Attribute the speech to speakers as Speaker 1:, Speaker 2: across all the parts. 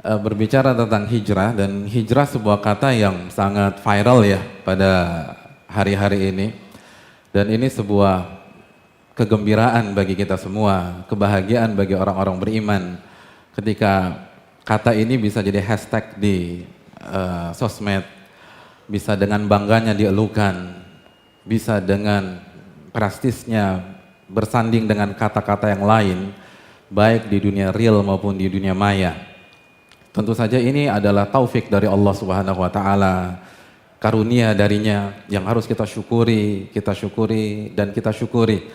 Speaker 1: berbicara tentang hijrah, dan hijrah sebuah kata yang sangat viral ya pada hari-hari ini. Dan ini sebuah kegembiraan bagi kita semua, kebahagiaan bagi orang-orang beriman ketika kata ini bisa jadi hashtag di sosmed, bisa dengan bangganya dielukan, bisa dengan prestisnya bersanding dengan kata-kata yang lain, baik di dunia real maupun di dunia maya. Tentu saja ini adalah taufik dari Allah Subhanahu wa taala, karunia darinya yang harus kita syukuri dan kita syukuri.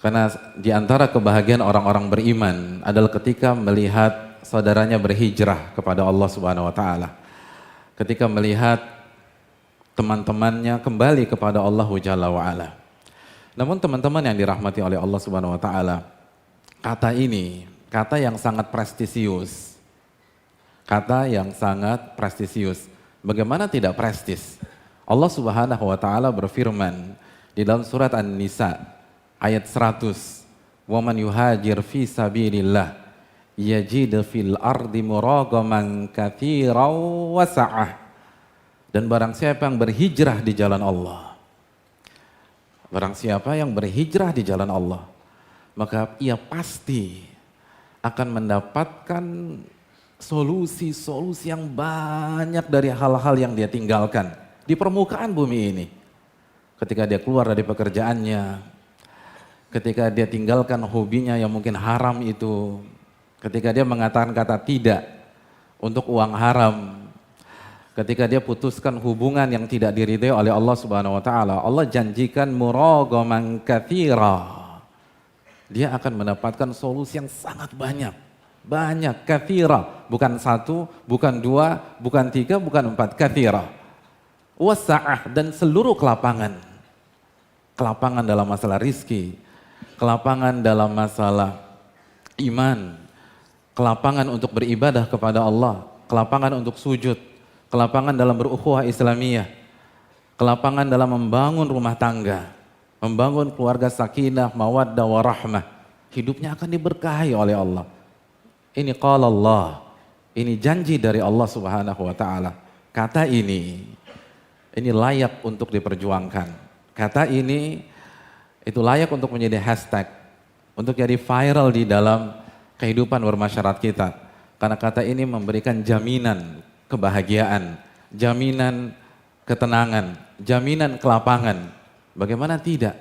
Speaker 1: Karena di antara kebahagiaan orang-orang beriman adalah ketika melihat saudaranya berhijrah kepada Allah Subhanahu wa taala. Ketika melihat teman-temannya kembali kepada Allah Jalla wa ala. Namun teman-teman yang dirahmati oleh Allah Subhanahu wa taala, kata ini kata yang sangat prestisius. Kata yang sangat prestisius. Bagaimana tidak prestis? Allah Subhanahu wa taala berfirman di dalam surat An-Nisa ayat 100, "Wa man yuhajir fi sabilillah yajid fil ardi muragaman katsiran wa sa'ah." Dan barang siapa yang berhijrah di jalan Allah, barang siapa yang berhijrah di jalan Allah, maka ia pasti akan mendapatkan solusi-solusi yang banyak dari hal-hal yang dia tinggalkan di permukaan bumi ini. Ketika dia keluar dari pekerjaannya, ketika dia tinggalkan hobinya yang mungkin haram itu, ketika dia mengatakan kata tidak untuk uang haram, ketika dia putuskan hubungan yang tidak diridhai oleh Allah Subhanahu wa taala, Allah janjikan muragaman katsira. Dia akan mendapatkan solusi yang sangat banyak. Banyak, katsira, bukan satu, bukan dua, bukan tiga, bukan empat, katsira. Wasa'ah, dan seluruh kelapangan. Kelapangan dalam masalah rizki, kelapangan dalam masalah iman, kelapangan untuk beribadah kepada Allah, kelapangan untuk sujud, kelapangan dalam berukhuwah Islamiyah, kelapangan dalam membangun rumah tangga, membangun keluarga sakinah, mawaddah, warahmah. Hidupnya akan diberkahi oleh Allah. Ini qala Allah, ini janji dari Allah Subhanahu wa taala. Kata ini layak untuk diperjuangkan. Kata ini itu layak untuk menjadi hashtag, untuk jadi viral di dalam kehidupan bermasyarakat kita. Karena kata ini memberikan jaminan kebahagiaan, jaminan ketenangan, jaminan kelapangan. Bagaimana tidak?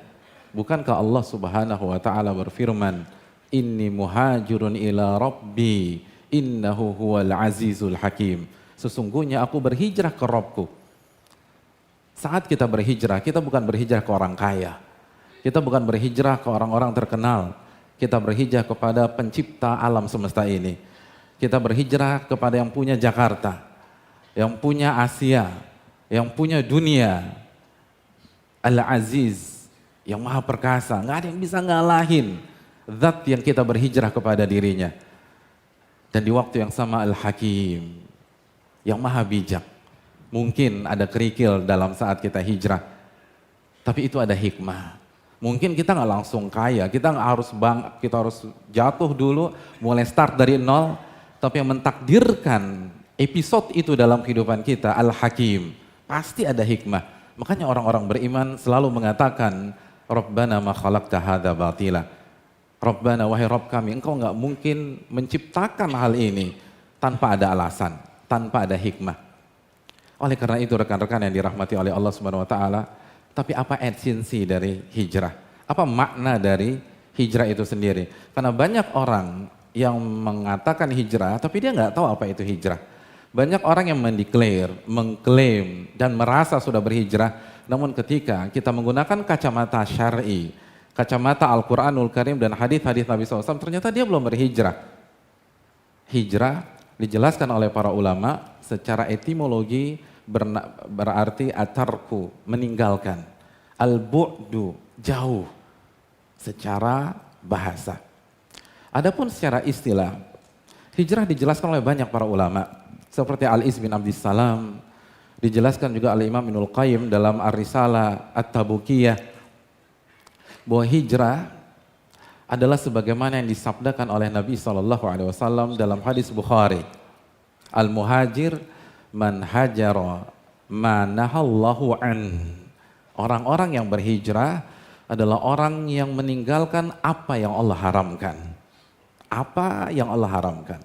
Speaker 1: Bukankah Allah Subhanahu wa taala berfirman, "Inni muhajirun ila rabbi innahu huwal azizul hakim." Sesungguhnya aku berhijrah ke Rabbku. Saat kita berhijrah, kita bukan berhijrah ke orang kaya. Kita bukan berhijrah ke orang-orang terkenal. Kita berhijrah kepada pencipta alam semesta ini. Kita berhijrah kepada yang punya Jakarta, yang punya Asia, yang punya dunia. Al-Aziz, yang maha perkasa, nggak ada yang bisa ngalahin zat yang kita berhijrah kepada dirinya. Dan di waktu yang sama Al-Hakim, yang maha bijak. Mungkin ada kerikil dalam saat kita hijrah, tapi itu ada hikmah. Mungkin kita nggak langsung kaya, kita harus jatuh dulu, mulai start dari nol. Tapi yang mentakdirkan episode itu dalam kehidupan kita, Al-Hakim, pasti ada hikmah. Makanya orang-orang beriman selalu mengatakan, Rabbana ma khalaqta hadza batila. Rabbana, wahai Rabb kami, engkau nggak mungkin menciptakan hal ini tanpa ada alasan, tanpa ada hikmah. Oleh karena itu rekan-rekan yang dirahmati oleh Allah Subhanahu wa taala, tapi apa esensi dari hijrah? Apa makna dari hijrah itu sendiri? Karena banyak orang yang mengatakan hijrah, tapi dia nggak tahu apa itu hijrah. Banyak orang yang mengklaim dan merasa sudah berhijrah, namun ketika kita menggunakan kacamata syar'i, kacamata Al-Quranul Karim dan hadis-hadis Nabi SAW, ternyata dia belum berhijrah. Hijrah dijelaskan oleh para ulama secara etimologi berarti atarku, meninggalkan. Al-bu'du, jauh, secara bahasa. Adapun secara istilah, hijrah dijelaskan oleh banyak para ulama. Seperti Al-Iz bin Abdissalam, dijelaskan juga oleh Imam Ibnul Qayyim dalam Ar-Risalah At-Tabukiyah, bahwa hijrah adalah sebagaimana yang disabdakan oleh Nabi SAW dalam hadis Bukhari. Al-muhajir man hajara ma nahallahu an. Orang-orang yang berhijrah adalah orang yang meninggalkan apa yang Allah haramkan. Apa yang Allah haramkan.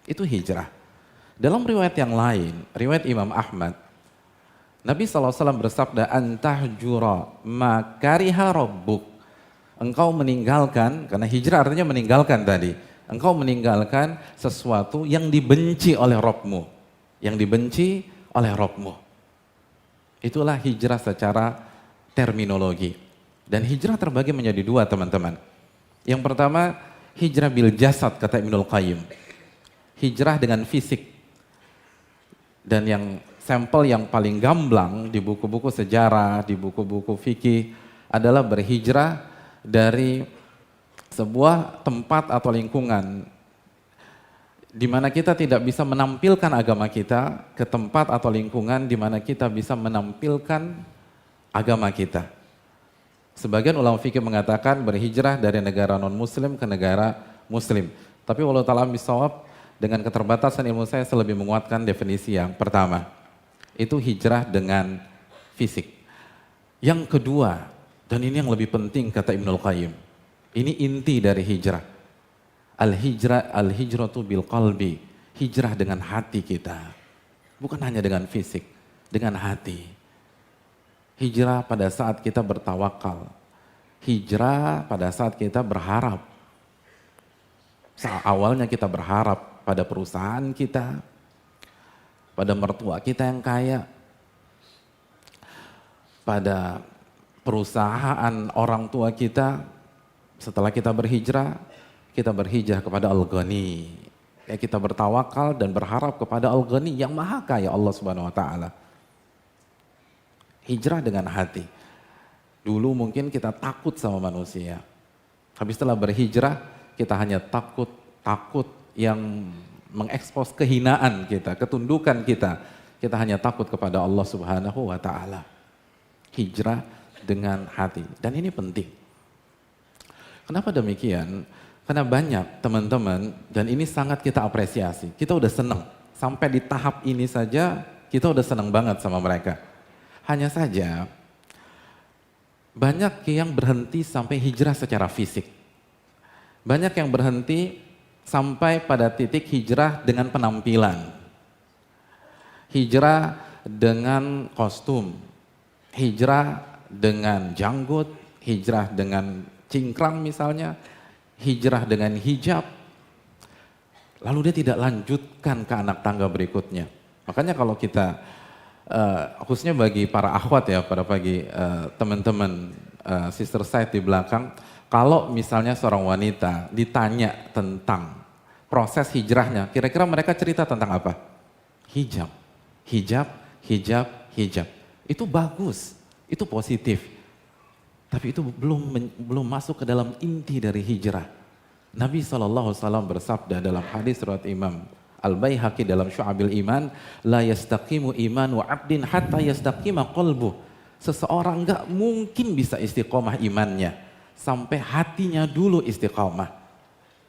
Speaker 1: Itu hijrah. Dalam riwayat yang lain, riwayat Imam Ahmad, Nabi SAW bersabda, antahjura ma kariha rabbuk. Engkau meninggalkan, karena hijrah artinya meninggalkan tadi. Engkau meninggalkan sesuatu yang dibenci oleh Rabbmu. Yang dibenci oleh Rabbmu. Itulah hijrah secara terminologi. Dan hijrah terbagi menjadi dua, teman-teman. Yang pertama, hijrah bil jasad, kata Ibnul Qayyim. Hijrah dengan fisik. Dan yang sampel yang paling gamblang di buku-buku sejarah, di buku-buku fikih adalah berhijrah dari sebuah tempat atau lingkungan di mana kita tidak bisa menampilkan agama kita ke tempat atau lingkungan di mana kita bisa menampilkan agama kita. Sebagian ulama fikih mengatakan berhijrah dari negara non-muslim ke negara muslim. Tapi walau ta'ala bisawab, dengan keterbatasan ilmu saya lebih menguatkan definisi yang pertama. Itu hijrah dengan fisik. Yang kedua, dan ini yang lebih penting kata Ibnul Qayyim. Ini inti dari hijrah. Al-hijratu bil qalbi. Hijrah dengan hati kita. Bukan hanya dengan fisik, dengan hati. Hijrah pada saat kita bertawakal. Hijrah pada saat kita berharap. Awalnya kita berharap pada perusahaan kita, pada mertua kita yang kaya, pada perusahaan orang tua kita. Setelah kita berhijrah kepada Al-Ghani. Ya, kita bertawakal dan berharap kepada Al-Ghani yang maha kaya, Allah Subhanahu wa taala. Hijrah dengan hati. Dulu mungkin kita takut sama manusia. Tapi setelah berhijrah, kita hanya takut yang mengekspos kehinaan kita, ketundukan kita. Kita hanya takut kepada Allah Subhanahu wa taala. Hijrah dengan hati. Dan ini penting. Kenapa demikian? Karena banyak teman-teman, dan ini sangat kita apresiasi. Kita udah senang. Sampai di tahap ini saja, kita udah senang banget sama mereka. Hanya saja, banyak yang berhenti sampai hijrah secara fisik. Banyak yang berhenti sampai pada titik hijrah dengan penampilan. Hijrah dengan kostum. Hijrah dengan janggut. Hijrah dengan cingkrang misalnya. Hijrah dengan hijab. Lalu dia tidak lanjutkan ke anak tangga berikutnya. Makanya kalau kita, khususnya bagi para akhwat ya, bagi teman-teman sister side di belakang, kalau misalnya seorang wanita ditanya tentang proses hijrahnya, kira-kira mereka cerita tentang apa? Hijab, hijab, hijab, hijab. Itu bagus, itu positif. Tapi itu belum masuk ke dalam inti dari hijrah. Nabi SAW bersabda dalam hadis riwayat Imam Al-Baihaqi dalam Syu'abil Iman, la yastaqimu imanu 'abdin hatta yastaqima qalbuh. Seseorang enggak mungkin bisa istiqomah imannya sampai hatinya dulu istiqomah.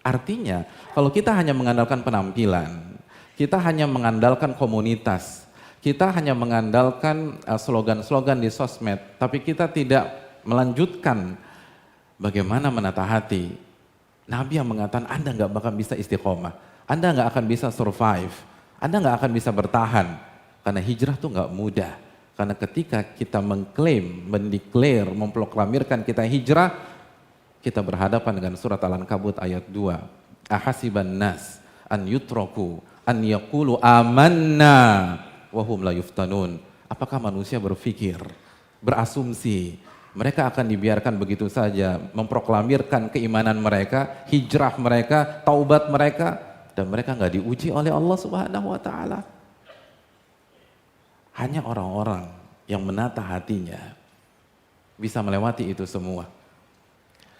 Speaker 1: Artinya, kalau kita hanya mengandalkan penampilan, kita hanya mengandalkan komunitas, kita hanya mengandalkan slogan-slogan di sosmed, tapi kita tidak melanjutkan bagaimana menata hati. Nabi yang mengatakan Anda nggak bakal bisa istiqomah, Anda nggak akan bisa survive, Anda nggak akan bisa bertahan. Karena hijrah tuh nggak mudah. Karena ketika kita mengklaim, mendeklar, memproklamirkan kita hijrah, kita berhadapan dengan surat Al-Ankabut ayat 2. Ahasiban nas an yutraku an yaqulu amanna wa hum la yuftanun. Apakah manusia berpikir, berasumsi mereka akan dibiarkan begitu saja memproklamirkan keimanan mereka, hijrah mereka, taubat mereka, dan mereka nggak diuji oleh Allah Subhanahu wa taala? Hanya orang-orang yang menata hatinya bisa melewati itu semua.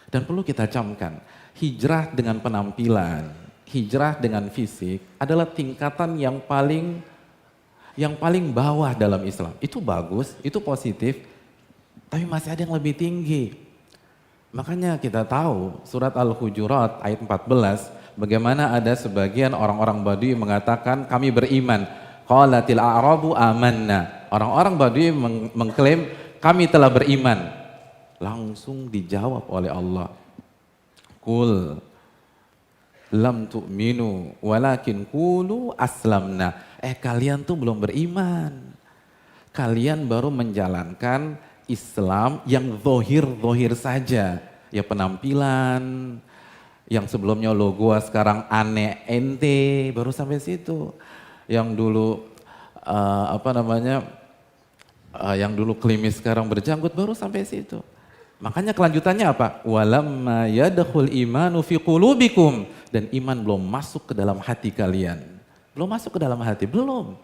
Speaker 1: Dan perlu kita camkan, hijrah dengan penampilan, hijrah dengan fisik adalah tingkatan yang paling bawah dalam Islam. Itu bagus, itu positif, tapi masih ada yang lebih tinggi. Makanya kita tahu surat Al-Hujurat ayat 14, Bagaimana ada sebagian orang-orang Badui mengatakan kami beriman. Qalatil a'rabu amanna. Orang-orang Badui mengklaim kami telah beriman. Langsung dijawab oleh Allah. Qul lam tu'minu walakin qulu aslamna. Kalian tuh belum beriman. Kalian baru menjalankan Islam yang zohir saja. Ya penampilan, yang sebelumnya lo gua sekarang aneh ente, baru sampai situ. Yang dulu yang dulu klimis sekarang berjanggut, baru sampai situ. Makanya kelanjutannya apa? Walamma yadkhul imanu fi qulubikum, dan iman belum masuk ke dalam hati kalian. Belum masuk ke dalam hati, belum.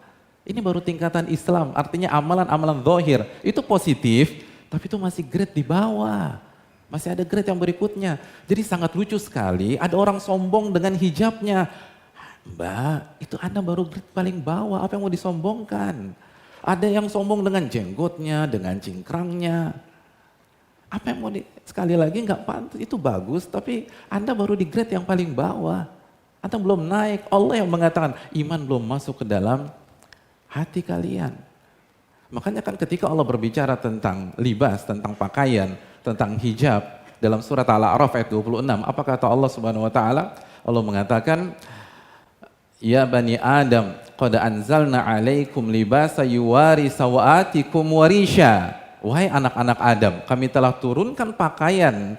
Speaker 1: Ini baru tingkatan Islam, artinya amalan-amalan zahir itu positif, tapi itu masih grade di bawah. Masih ada grade yang berikutnya. Jadi sangat lucu sekali, ada orang sombong dengan hijabnya. Mbak, itu Anda baru grade paling bawah, apa yang mau disombongkan? Ada yang sombong dengan jenggotnya, dengan cingkrangnya. Apa yang mau sekali lagi nggak pantas, itu bagus, tapi Anda baru di grade yang paling bawah. Anda belum naik, Allah yang mengatakan iman belum masuk ke dalam hati kalian. Makanya kan ketika Allah berbicara tentang libas, tentang pakaian, tentang hijab, dalam surat Al-A'raf ayat 26, apa kata Allah Subhanahu wa taala? Allah mengatakan, "Ya bani Adam, qad anzalna 'alaikum libasa yuwari sawatikum warisha." Wahai anak-anak Adam, kami telah turunkan pakaian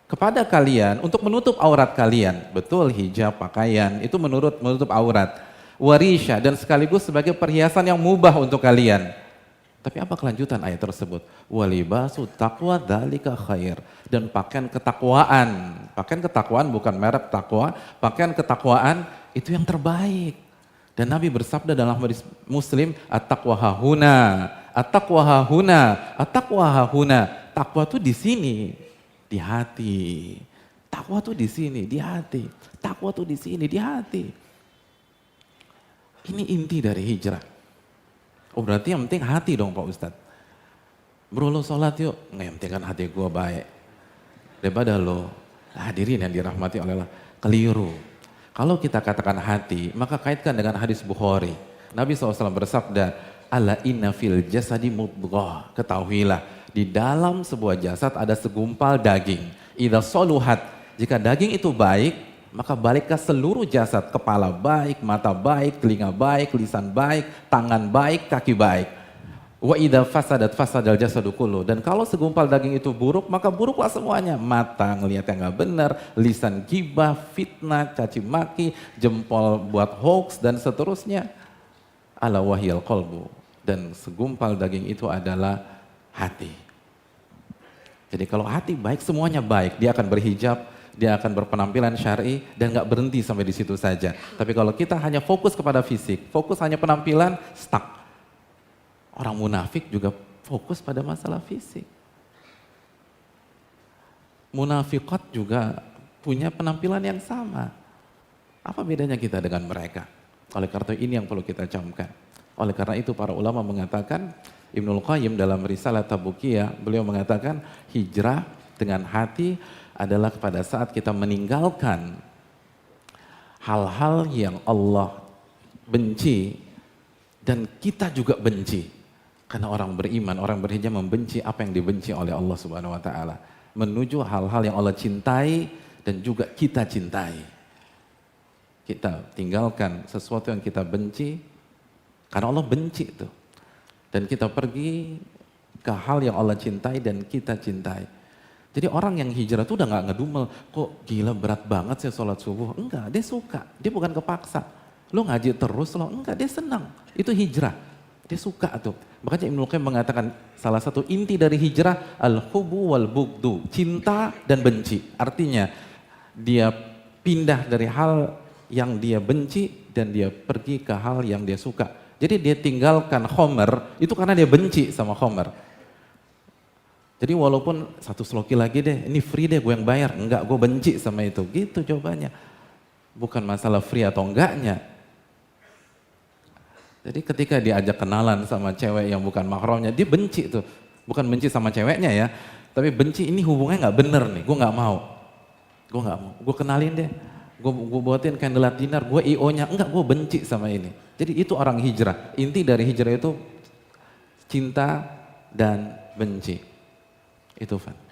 Speaker 1: kepada kalian untuk menutup aurat kalian. Betul, hijab, pakaian itu menutup aurat. Warisha, dan sekaligus sebagai perhiasan yang mubah untuk kalian. Tapi apa kelanjutan ayat tersebut? Walibasu taqwa dzalika khair. Dan pakaian ketakwaan bukan merek takwa, pakaian ketakwaan itu yang terbaik. Dan Nabi bersabda dalam hadis Muslim, at-taqwa hahuna, at-taqwa hahuna, at-taqwa hahuna. Takwa tuh di sini, di hati. Takwa tuh di sini, di hati. Takwa tuh di sini, di hati. Ini inti dari hijrah. Oh berarti yang penting hati dong Pak Ustadz. Bro lo sholat yuk, nggak yang penting kan hati gue baik. Daripada lo hadirin yang dirahmati oleh Allah, keliru. Kalau kita katakan hati, maka kaitkan dengan hadis Bukhari. Nabi SAW bersabda, ala inna fil jasadi mudghah. Ketahuilah, di dalam sebuah jasad ada segumpal daging. Idza soluhat, jika daging itu baik, maka baliklah seluruh jasad, kepala baik, mata baik, telinga baik, lisan baik, tangan baik, kaki baik. Wa idza fasadat fasadal jasadu kullu. Dan kalau segumpal daging itu buruk, maka buruklah semuanya. Mata ngelihat yang nggak benar, lisan gibah, fitnah, caci maki, jempol buat hoax dan seterusnya. Ala wahyal qalbu. Dan segumpal daging itu adalah hati. Jadi kalau hati baik, semuanya baik. Dia akan berhijab, dia akan berpenampilan syar'i dan nggak berhenti sampai di situ saja. Tapi kalau kita hanya fokus kepada fisik, fokus hanya penampilan, stuck. Orang munafik juga fokus pada masalah fisik. Munafiqat juga punya penampilan yang sama. Apa bedanya kita dengan mereka? Oleh karena ini yang perlu kita camkan. Oleh karena itu para ulama mengatakan, Ibnul Qayyim dalam Risalah Tabukiyah, beliau mengatakan hijrah dengan hati adalah pada saat kita meninggalkan hal-hal yang Allah benci dan kita juga benci. Karena orang beriman, orang berhijrah membenci apa yang dibenci oleh Allah Subhanahu wa taala, menuju hal-hal yang Allah cintai dan juga kita cintai. Kita tinggalkan sesuatu yang kita benci karena Allah benci itu. Dan kita pergi ke hal yang Allah cintai dan kita cintai. Jadi orang yang hijrah itu udah gak ngedumel, kok gila berat banget sih sholat subuh. Enggak, dia suka, dia bukan kepaksa. Lo ngaji terus, lo enggak, dia senang. Itu hijrah, dia suka tuh. Makanya Ibnu Qayyim mengatakan salah satu inti dari hijrah, al-hubu wal bugdu, cinta dan benci. Artinya dia pindah dari hal yang dia benci dan dia pergi ke hal yang dia suka. Jadi dia tinggalkan khomer, itu karena dia benci sama khomer. Jadi walaupun satu sloki lagi deh, ini free deh gue yang bayar. Enggak, gue benci sama itu. Gitu jawabannya. Bukan masalah free atau enggaknya. Jadi ketika diajak kenalan sama cewek yang bukan mahramnya, dia benci tuh. Bukan benci sama ceweknya ya, tapi benci ini hubungannya nggak bener nih, gue nggak mau. Gue nggak mau, gue kenalin deh. gue buatin candlelight dinner, gue IO-nya, enggak, gue benci sama ini. Jadi itu orang hijrah. Inti dari hijrah itu cinta dan benci. Itu Van.